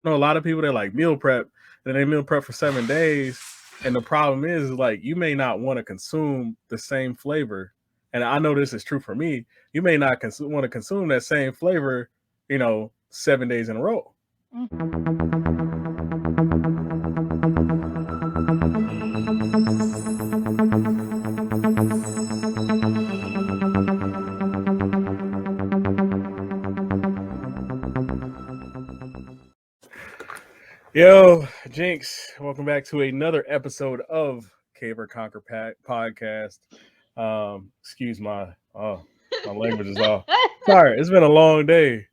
no, a lot of people, they like meal prep, and they meal prep for 7 days. And the problem is like you may not want to consume the same flavor. And I know this is true for me. You may not want to consume that same flavor, 7 days in a row. Yo, Jinx, welcome back to another episode of Cave or Conquer podcast. Excuse my language is off. Sorry, it's been a long day.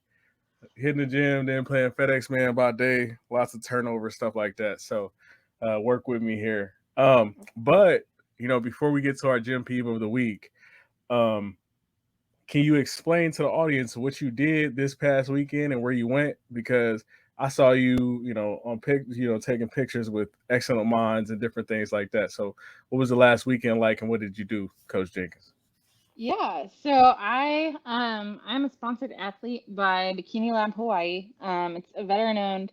Hitting the gym, then playing FedEx Man by day, lots of turnover, stuff like that. So, work with me here. But before we get to our gym peeve of the week, um, can you explain to the audience what you did this past weekend and where you went? Because I saw you, on taking pictures with excellent minds and different things like that. So, what was the last weekend like, and what did you do, Coach Jenkins? Yeah, so I'm a sponsored athlete by Bikini Lab Hawaii. It's a veteran-owned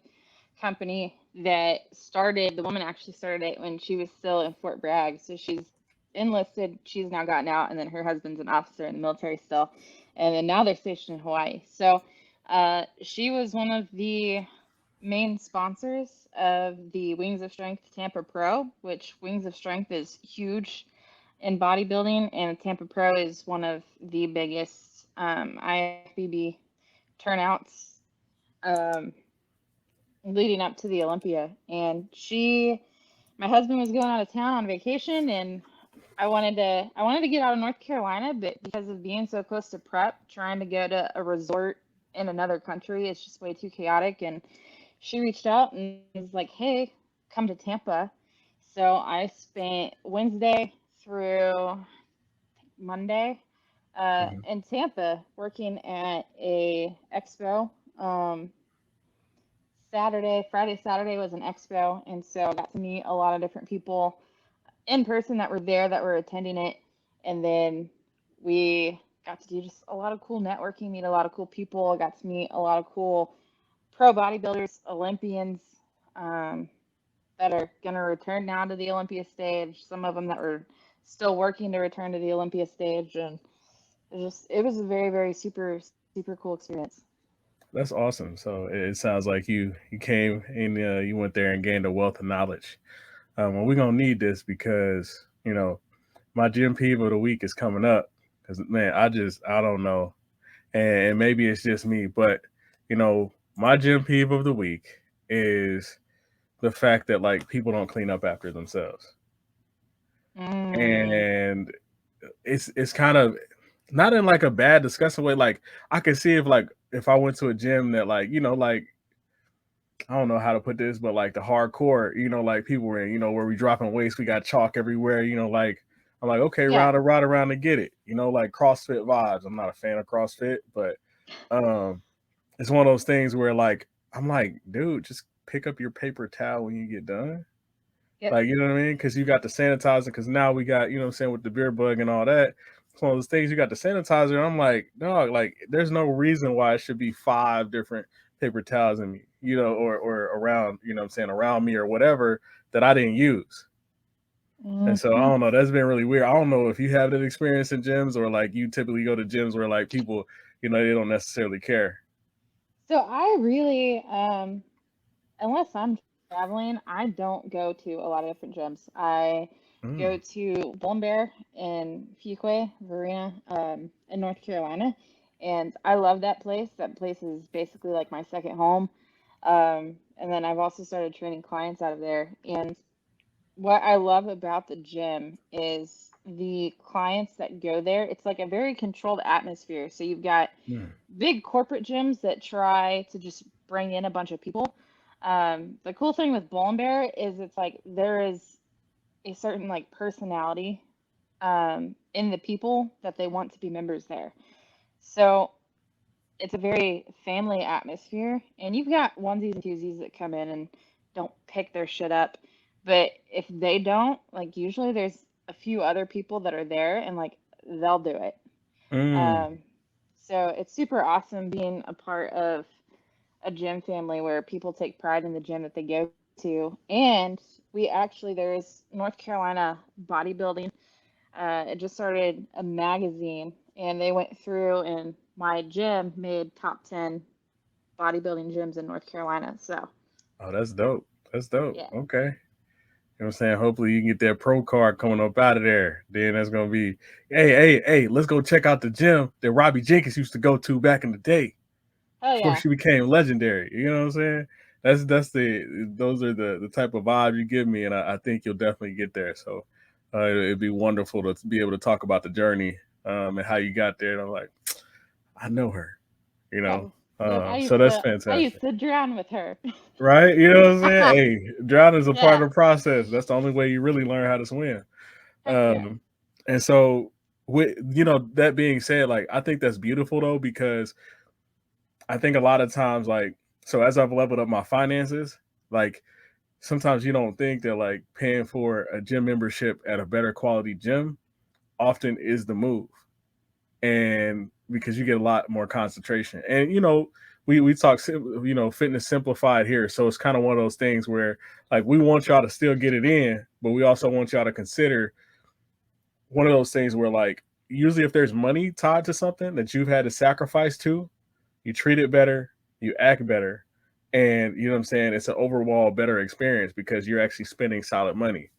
company that started. The woman actually started it when she was still in Fort Bragg. So she's enlisted. She's now gotten out, and then her husband's an officer in the military still, and then now they're stationed in Hawaii. So she was one of the main sponsors of the Wings of Strength Tampa Pro, which Wings of Strength is huge in bodybuilding, and Tampa Pro is one of the biggest IFBB turnouts um, leading up to the Olympia. And my husband was going out of town on vacation, and I wanted to get out of North Carolina, but because of being so close to prep, trying to go to a resort in another country, it's just way too chaotic. And she reached out and was like, "Hey, come to Tampa." So I spent Wednesday through Monday Hmm. in Tampa working at a expo. Friday, Saturday was an expo, and so I got to meet a lot of different people in person that were there that were attending it, and then we got to do just a lot of cool networking, meet a lot of cool people. I got to meet a lot of cool pro bodybuilders, Olympians um, that are going to return now to the Olympia stage. Some of them that were still working to return to the Olympia stage, and it was a very, very super super cool experience. That's awesome. So it sounds like you came and you went there and gained a wealth of knowledge. And we're gonna need this because my gym peeve of the week is coming up. Because man, I don't know, and maybe it's just me, but my gym peeve of the week is the fact that like people don't clean up after themselves, Mm, and it's kind of not in like a bad disgusting way. Like I can see if I went to a gym that like like I don't know how to put this, but like the hardcore, like people were in, where we dropping weights, we got chalk everywhere, like I'm like, okay, yeah. round and round around to get it, like CrossFit vibes. I'm not a fan of CrossFit, but um it's one of those things where like I'm like, dude, just pick up your paper towel when you get done. Yep. Like, you know what I mean? Because you got the sanitizer, because now we got, what I'm saying, with the beer bug and all that. It's one of those things, you got the sanitizer, and I'm like, dog, like, there's no reason why it should be five different paper towels in me, or around, what I'm saying, around me or whatever that I didn't use. And so I Hmm. don't know. That's been really weird. I don't know if you have that experience in gyms or like you typically go to gyms where like people, they don't necessarily care. So I really, unless I'm traveling, I don't go to a lot of different gyms. I go Mm, to Bull and Bear in Fuquay, Varina, in North Carolina, and I love that place. That place is basically like my second home. And then I've also started training clients out of there. And what I love about the gym is the clients that go there. It's like a very controlled atmosphere. So you've got mm, big corporate gyms that try to just bring in a bunch of people. The cool thing with Bull and Bear is it's like there is a certain like personality in the people that they want to be members there. So it's a very family atmosphere, and you've got onesies and twosies that come in and don't pick their shit up. But if they don't, like usually there's a few other people that are there and like they'll do it. mm. Um, so it's super awesome being a part of a gym family where people take pride in the gym that they go to. And we actually, there's North Carolina bodybuilding. It just started a magazine, and they went through, and my gym made top 10 bodybuilding gyms in North Carolina. So, Oh, that's dope. That's dope. yeah. Okay. You know what I'm saying? Hopefully you can get that pro card coming up out of there. Then that's gonna be, hey, let's go check out the gym that Robbie Jenkins used to go to back in the day Oh, before yeah. she became legendary. You know what I'm saying? That's those are the type of vibe you give me, and I think you'll definitely get there. So it'd be wonderful to be able to talk about the journey and how you got there. And I'm like, I know her, you know. Yes. Yep. So that's I fantastic. used to drown with her. Right? You know what I'm saying? Hey, drowning is a part Yeah. of the process. That's the only way you really learn how to swim. Heck yeah. Um, and so, with that being said, like I think that's beautiful though because I think a lot of times, like, so as I've leveled up my finances, like sometimes you don't think that like paying for a gym membership at a better quality gym often is the move, and because you get a lot more concentration. And we talk fitness simplified here, so it's kind of one of those things where like we want y'all to still get it in, but we also want y'all to consider one of those things where like usually if there's money tied to something that you've had to sacrifice to, you treat it better, you act better, and you know what I'm saying, it's an overall better experience because you're actually spending solid money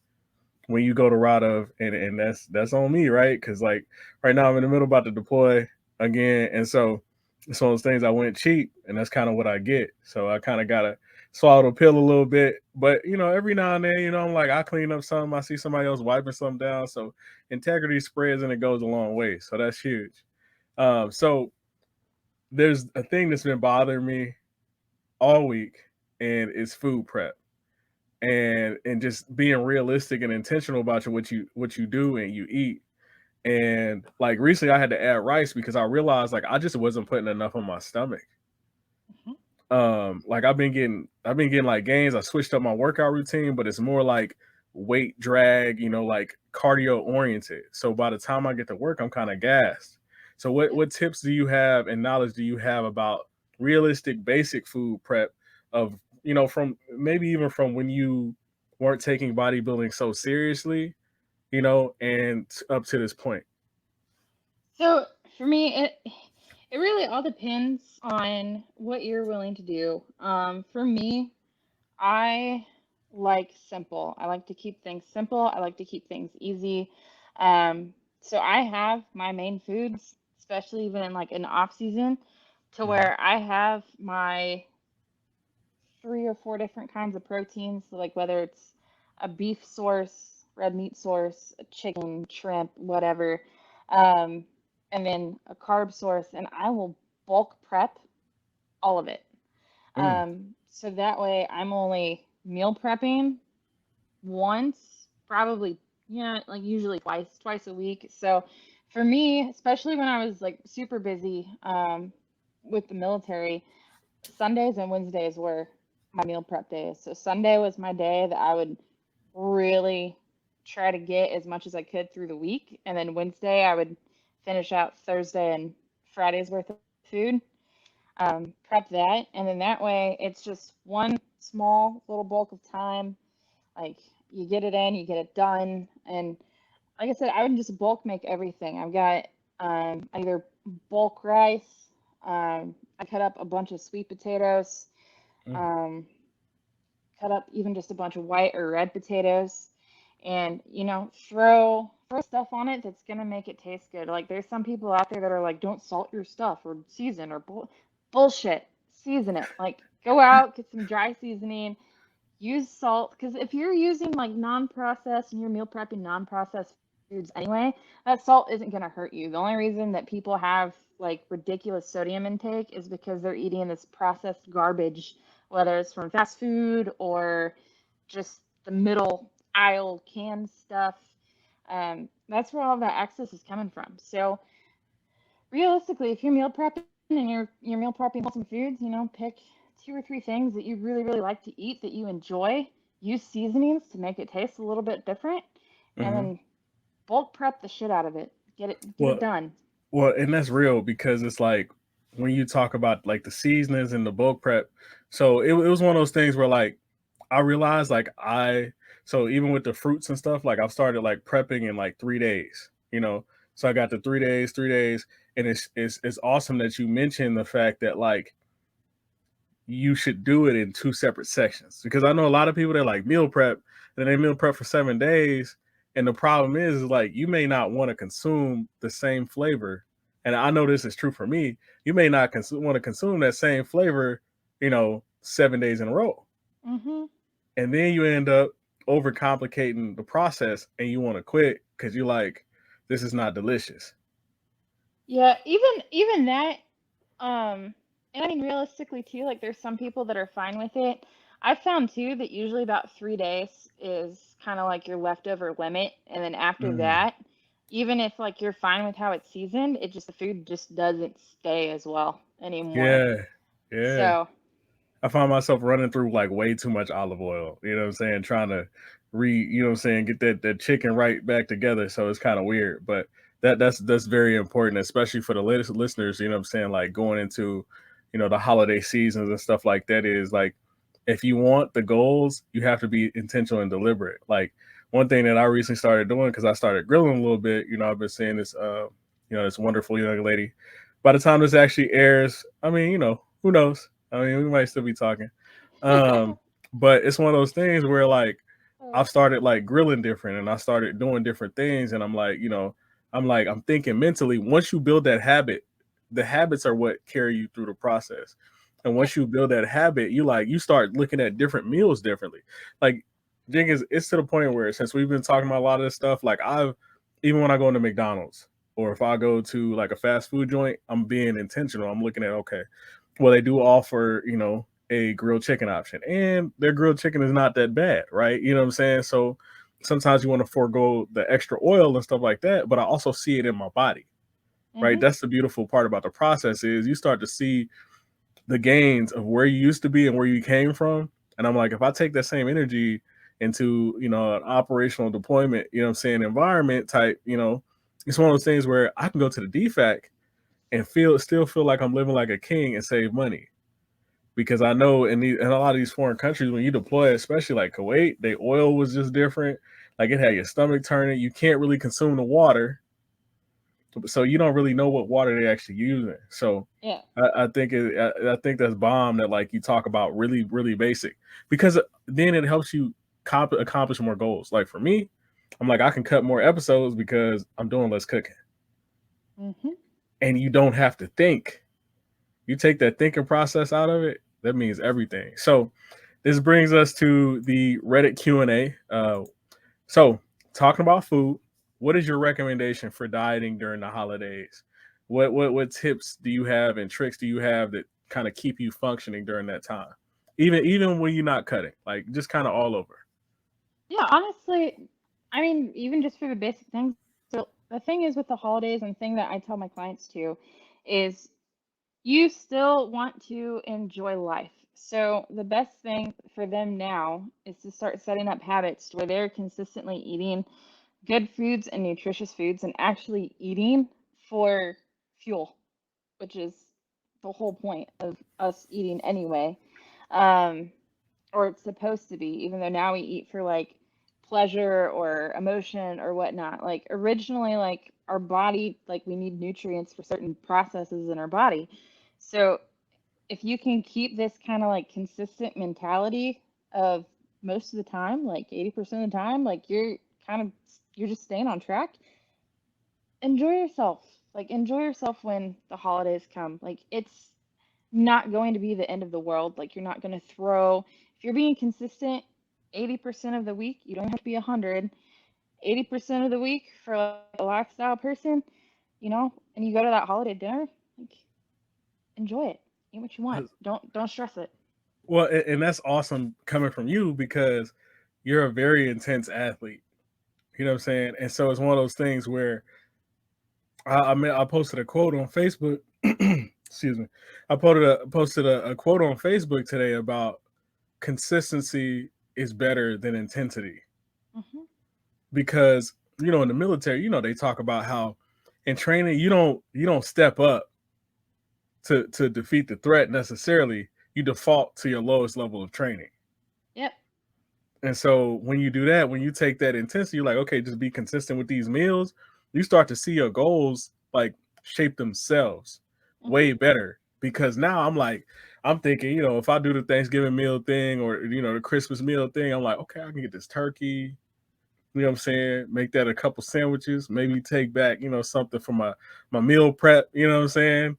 when you go the route of, and that's on me, right? Because like right now I'm in the middle about to deploy again, and so it's one of those things I went cheap, and that's kind of what I get. So I kind of gotta swallow the pill a little bit, but every now and then, I'm like I clean up something, I see somebody else wiping something down, so integrity spreads and it goes a long way. So that's huge. So there's a thing that's been bothering me all week, and it's food prep and just being realistic and intentional about what you do and you eat. And like recently I had to add rice because I realized like I just wasn't putting enough on my stomach. Mhm. Like I've been getting like gains. I switched up my workout routine, but it's more like weight drag, like cardio oriented. So by the time I get to work, I'm kind of gassed. So Yeah. what tips do you have and knowledge do you have about realistic basic food prep of from maybe even from when you weren't taking bodybuilding so seriously, and up to this point? So for me, it really all depends on what you're willing to do. For me, I like simple. I like to keep things simple. I like to keep things easy. So I have my main foods, especially even in like an off season, to Mhm. where I have my 3 or 4 different kinds of proteins. So like whether it's a beef source, red meat source, a chicken, shrimp, whatever, um, and then a carb source, and I will bulk prep all of it. Mm, So that way I'm only meal prepping once, probably, yeah, like usually twice a week. So for me, especially when I was like super busy with the military, Sundays and Wednesdays were my meal prep days. So Sunday was my day that I would really try to get as much as I could through the week. And then Wednesday, I would finish out Thursday and Friday's worth of food, prep that. And then that way, it's just one small little bulk of time. Like you get it in, you get it done. And like I said, I would just bulk make everything. I've got either bulk rice, I cut up a bunch of sweet potatoes, mm, um, cut up even just a bunch of white or red potatoes, and throw stuff on it that's gonna make it taste good. Like there's some people out there that are like, don't salt your stuff or season or bullshit. Season it. Like go out, get some dry seasoning, use salt, because if you're using like non-processed and you're meal prepping non-processed foods anyway, that salt isn't going to hurt you. The only reason that people have like ridiculous sodium intake is because they're eating this processed garbage, whether it's from fast food or just the middle aisle canned stuff. That's where all that excess is coming from. So realistically, if you're meal prepping and you're meal prepping wholesome foods, pick 2 or 3 things that you really really like to eat that you enjoy. Use seasonings to make it taste a little bit different, and mm-hmm. then bulk prep the shit out of it. Get it Well, done. and that's real because it's like when you talk about like the seasonings and the bulk prep, so it was one of those things where like I realized like so even with the fruits and stuff, like I've started like prepping in like 3 days, you know. So I got the 3 days, and it's awesome that you mentioned the fact that like you should do it in two separate sections, because I know a lot of people that like meal prep and they meal prep for 7 days, and the problem is like you may not want to consume the same flavor, and I know this is true for me. You may not want to consume that same flavor, 7 days in a row, Mm-hmm. and then you end up overcomplicating the process, and you want to quit because you're like, this is not delicious. Yeah, even that, and I mean realistically too, like there's some people that are fine with it. I've found too that usually about 3 days is kind of like your leftover limit, and then after Mm, that, even if like you're fine with how it's seasoned, it just the food just doesn't stay as well anymore. yeah, yeah. So, I find myself running through like way too much olive oil. You know what I'm saying? Trying to get that chicken right back together. So it's kind of weird, but that's very important, especially for the latest listeners. You know what I'm saying? Like going into, the holiday seasons and stuff like that, is like, if you want the goals, you have to be intentional and deliberate. Like one thing that I recently started doing, because I started grilling a little bit. I've been seeing this, this wonderful young lady. By the time this actually airs, I mean, who knows? I mean, we might still be talking. Um, but it's one of those things where like I've started like grilling different, and I started doing different things, and I'm thinking mentally, once you build that habit, the habits are what carry you through the process. And yep. once you build that habit, you start looking at different meals differently. Like Jenkins, it's to the point where since we've been talking about a lot of this stuff, like I've even when I go into McDonald's, or if I go to like a fast food joint, I'm being intentional. I'm looking at, okay, well, they do offer, a grilled chicken option, and their grilled chicken is not that bad, right? You know what I'm saying? So sometimes you want to forego the extra oil and stuff like that, but I also see it in my body, right? Mhm. That's the beautiful part about the process, is you start to see the gains of where you used to be and where you came from. And I'm like, if I take that same energy into, an operational deployment, environment type, it's one of those things where I can go to the DFAC and still feel like I'm living like a king and save money. Because I know in a lot of these foreign countries, when you deploy, especially like Kuwait, the oil was just different. Like it had your stomach turning. You can't really consume the water, so you don't really know what water they actually using. So Yeah. I think that's bomb that like you talk about really really basic, because then it helps you accomplish more goals. Like for me, I'm like, I can cut more episodes because I'm doing less cooking, Mhm. and you don't have to think. You take that thinking process out of it, that means everything. So this brings us to the Reddit Q&A. So talking about food, what is your recommendation for dieting during the holidays? What tips do you have and tricks do you have that kind of keep you functioning during that time? Even when you're not cutting, like just kind of all over. Yeah, honestly, I mean, even just for the basic things. So the thing is with the holidays, and the thing that I tell my clients too, is you still want to enjoy life. So the best thing for them now is to start setting up habits where they're consistently eating good foods and nutritious foods and actually eating for fuel, which is the whole point of us eating anyway. Um, or it's supposed to be, even though now we eat for like pleasure or emotion or whatnot. Like originally, like our body, like we need nutrients for certain processes in our body. So if you can keep this kind of like consistent mentality of most of the time, like 80% of the time, like kind of you're just staying on track. Enjoy yourself. Like enjoy yourself when the holidays come. Like it's not going to be the end of the world. Like you're not going to throw, if you're being consistent 80% of the week, you don't have to be 100. 80% of the week for like a lifestyle person, and you go to that holiday dinner, like enjoy it. Eat what you want. Don't stress it. Well, and that's awesome coming from you, because you're a very intense athlete. You know what I'm saying? And so it's one of those things where I posted a quote on Facebook. Excuse me. I posted a quote on Facebook today about consistency is better than intensity, Hmm. because in the military, they talk about how in training you don't step up to defeat the threat necessarily, you default to your lowest level of training. Yep. And so when you do that, when you take that intensity, you're like, okay, just be consistent with these meals. You start to see your goals like shape themselves way Mhm. better. Because now I'm thinking, if I do the Thanksgiving meal thing or the Christmas meal thing, I'm like, okay, I can get this turkey. You know what I'm saying? Make that a couple sandwiches, maybe take back, something from my meal prep, you know what I'm saying?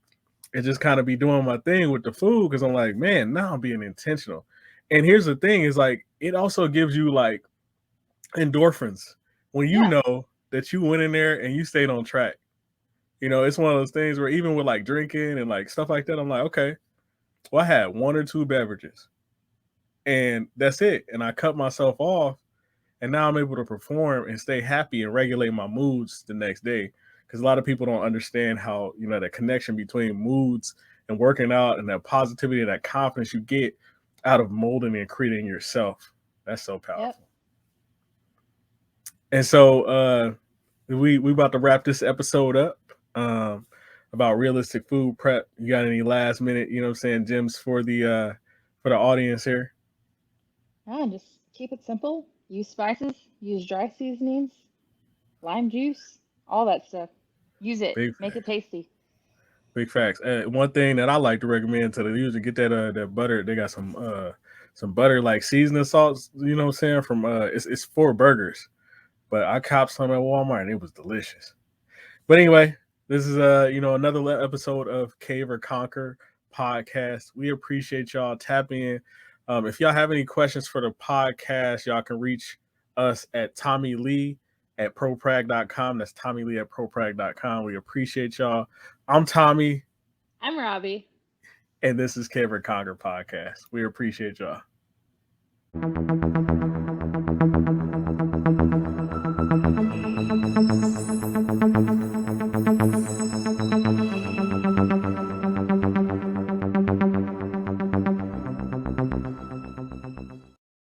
And just kind of be doing my thing with the food because I'm like, man, now I'm being intentional. And here's the thing is like it also gives you like endorphins when you Yeah. know that you went in there and you stayed on track. It's one of those things where even with like drinking and like stuff like that, I'm like, okay, well, I had one or two beverages and that's it. And I cut myself off and now I'm able to perform and stay happy and regulate my moods the next day. Because a lot of people don't understand how that connection between moods and working out and that positivity and that confidence you get out of molding and creating yourself. That's so Yep. powerful. And so we about to wrap this episode up about realistic food prep. You got any last minute, gems for the audience here? Yeah, just keep it simple. Use spices, use dry seasonings, lime juice, all that stuff. Use it. Big Make it facts. tasty. Big facts. One thing that I like to recommend to the user, get that butter. They got some butter like seasoning salts. You know what I'm saying? From it's for burgers, but I copped some at Walmart and it was delicious. But anyway, this is another episode of Cave or Conquer podcast. We appreciate y'all tapping in. If y'all have any questions for the podcast, y'all can reach us at Tommy Lee at proprag.com. That's Tommy Lee at proprag.com. We appreciate y'all. I'm Tommy, I'm Robbie. and this is Cave or Conquer podcast. We appreciate y'all.